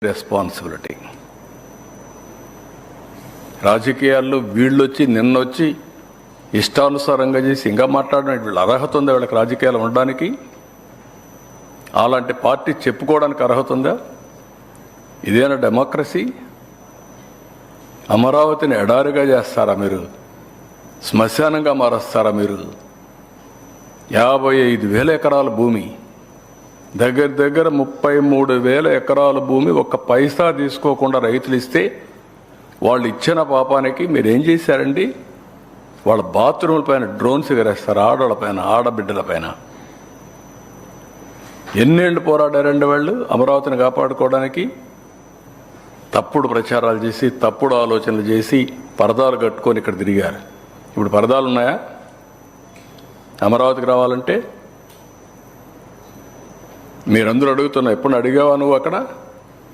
Responsibility. రాజకీయాల్లో వీళ్ళొచ్చి నిన్నొచ్చి ఇష్టానుసారంగా చేసి ఇంకా మాట్లాడిన వీళ్ళ అర్హత ఉందా? వీళ్ళకి రాజకీయాలు ఉండడానికి అలాంటి పార్టీ చెప్పుకోవడానికి అర్హత ఉందా? ఇదేనా డెమోక్రసీ? అమరావతిని ఎడారిగా చేస్తారా మీరు? శ్మశానంగా మారుస్తారా మీరు? 55,000 ఎకరాల భూమి, దగ్గర దగ్గర 33,000 ఎకరాల భూమి ఒక్క పైసా తీసుకోకుండా రైతులు ఇస్తే వాళ్ళు ఇచ్చిన పాపానికి మీరేం చేశారండి? వాళ్ళ బాత్రూముల పైన డ్రోన్స్ ఎగరేస్తారు, ఆడవాళ్ళ పైన, ఆడబిడ్డల పైన. ఎన్నేళ్ళు పోరాడారండి వాళ్ళు అమరావతిని కాపాడుకోవడానికి? తప్పుడు ప్రచారాలు చేసి, తప్పుడు ఆలోచనలు చేసి, పరదాలు కట్టుకొని ఇక్కడ తిరిగారు. ఇప్పుడు పరదాలు ఉన్నాయా అమరావతికి రావాలంటే? మీరందరూ అడుగుతున్నా, ఎప్పుడు అడిగావా నువ్వు అక్కడ?